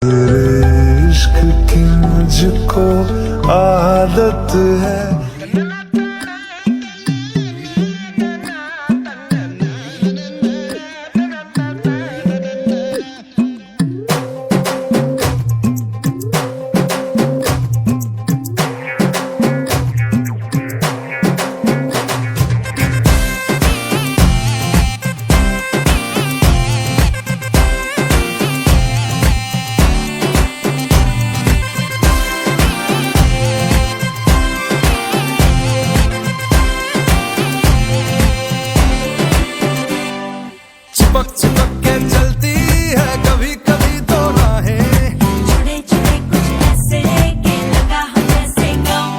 इश्क की मुझको आदत है। चिपक चिपक के चलती है कभी कभी दो राहें, जुड़े जुड़े कुछ ऐसे के लगा हो जैसे गाँव।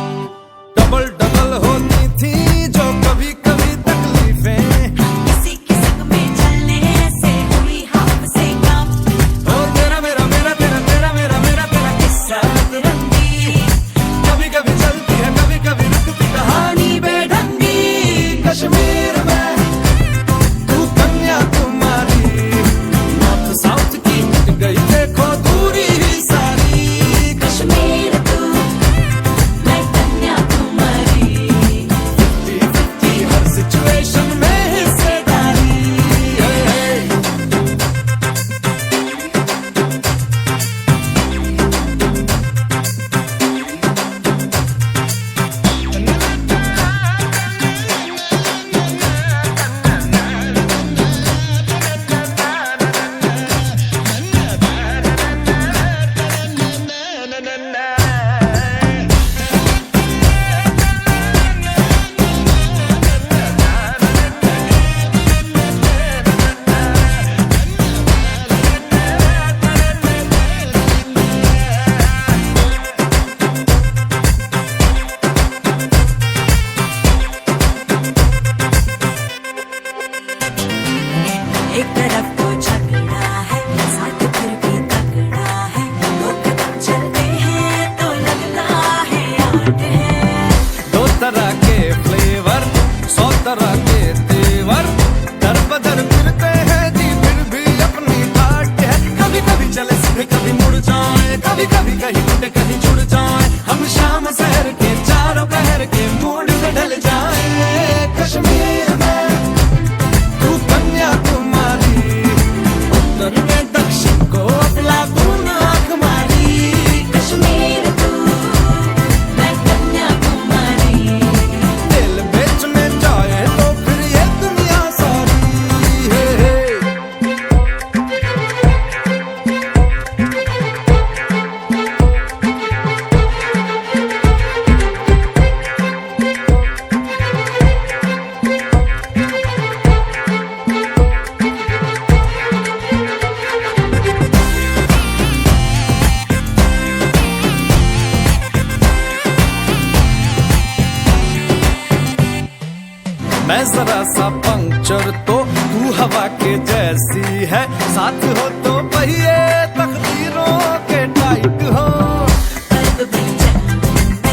डबल डबल होती थी जो कभी कभी तकलीफें, किसी किस्म में चलने से हुई हमसे काम। ओ तेरा मेरा मेरा तेरा तेरा मेरा मेरा तेरा किस्सा रंगी कभी कभी चलती है कभी कभी रुकती कहानी बेढंगी। कश्मीर में तू कन्याकुमारी, नॉर्थ साउथ की मिट गई देखो दूरी ही सारी। कश्मीर तू मैं कन्याकुमारी, 50-50 हर सिचुएशन में हिस्सेदारी। एक तरफ तो झगड़ा है साथ फिर भी तगड़ा है। दो कदम चलते हैं तो लगता है आठ है। दो तरह के फ्लेवर 100 तरह के तेवर, दर बदर फिरते हैं जी फिर भी अपनी ठाट है। कभी कभी चले सीधे कभी मुड़ जाए, कभी कभी कहीं टूटे कहीं जुड़ जाए। हम शाम शहर के चारों पहर के मूड में ढल जाए। कश्मीर में तू कन्याकुमारी, उत्तर में दक्षिण को अपना तून आंख मारी। कश्मीर तू मैं कन्याकुमारी, दिल बेचने जाए तो फिर ये दुनिया सारी। हे हे। मैं जरा सा पंक्चर तो तू हवा के जैसी है, साथ हो तो पहिए तकदीरों के टाइट हो। कल्ब भी जन्नत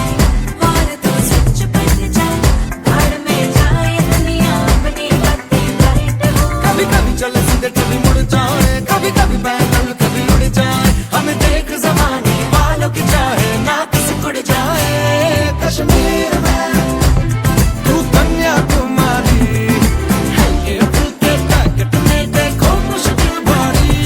और तो सच बन जाए। भाड़ में जाए दुनिया अपनी बातें ब्राइट हो। कभी कभी चले सीधे कभी मुड़ जाए, कभी कभी पैदल कभी उड़ जाए। हमें देख जमाने वालों की चाहे ना किसी उड़ जाए। कश्मीर में तू कन्याकुमारी, हल्के फुल्के पैकेट में देखो मुश्किल भारी।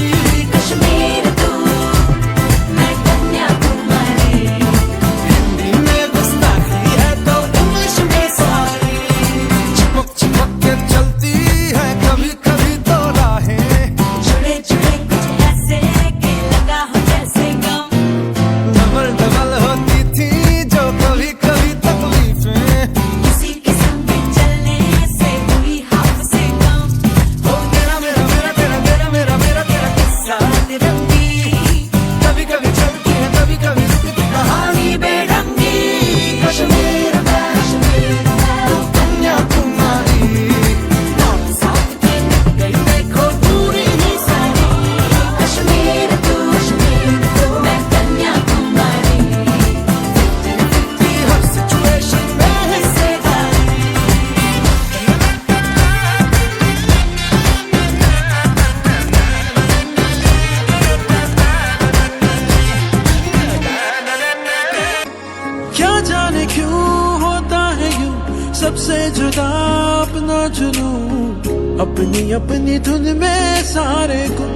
चुनूं अपनी अपनी धुन में सारे को।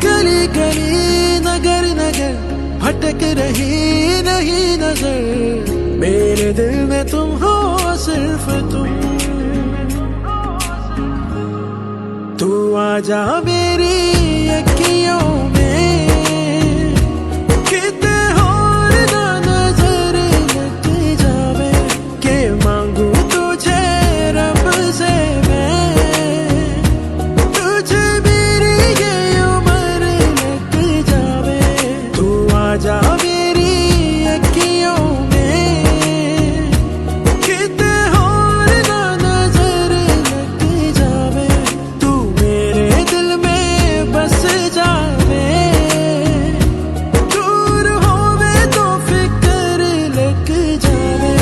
गली गली नगर नगर भटक रही नहीं नजर, मेरे दिल में तुम हो सिर्फ तुम। तू आजा मेरी अखियों में, कितने और ना नजर लग जावे, के मांगू तुझे रब से मैं, तुझे मेरी ये उम्र लग जावे। तू आजा मेरी अखियों में, कितने और ना नजर लग जावे, तू मेरे दिल में बस जावे, दूर होवे तो फिक्र लग जावे।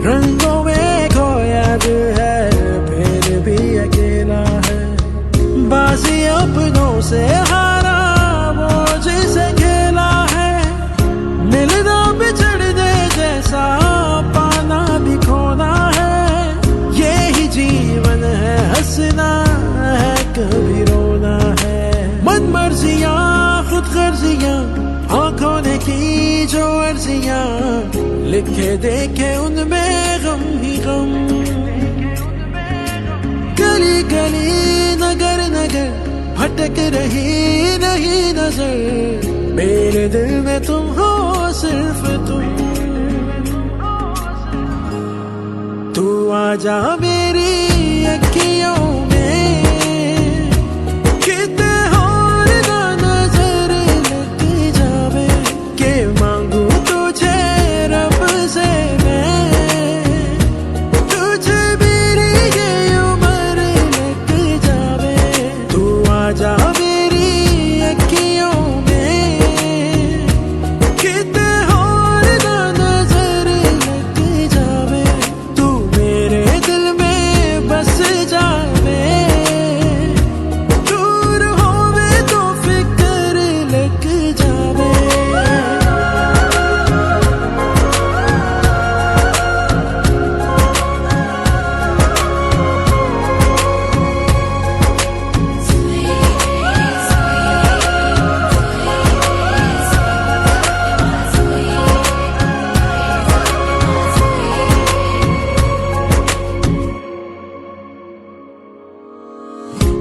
रंगों में खोया दिल है, फिर भी अकेला है, बाजी अपनों से हारा वो जिसे खेला है। मिलना बिछड़ने जैसा, पाना भी खोना है, यही जीवन है, हंसना है कभी रोना है। मन मर्जियां खुद गर्जियां, आंखों ने की जो अर्जियां, लिखे देखे उनमें गम ही गम। गली गली नगर नगर भटक रही नहीं नजर, मेरे दिल में तुम हो सिर्फ तुम। तू आजा मेरी अखियों में, कितने और ना नजर लग जावे, के मांगू तुझे रब से मैं, तुझे मेरी ये उम्र लग जावे। तू आजा मेरी अखियों में, कितने और ना नजर लग जावे, तू मेरे दिल में बस जावे, दूर होवे तो फिक्र लग जावे।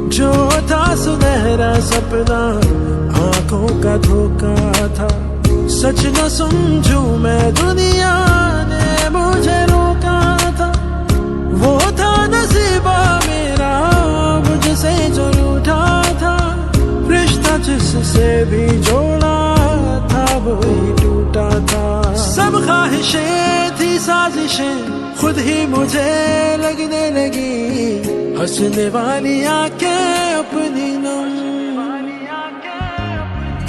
जो था सुनहरा सपना, आंखों का धोखा था, सच न समझूं मैं दुनिया ने मुझे रोका था। वो था नसीबा मेरा मुझसे जो रूठा था, रिश्ता जिससे भी जोड़ा था वही टूटा था। सब ख्वाहिशें थी साजिशें, खुद ही मुझे लगने लगी, हंसने वाली आंखें अपनी नम।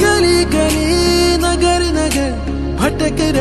गली गली नगर नगर भटक रही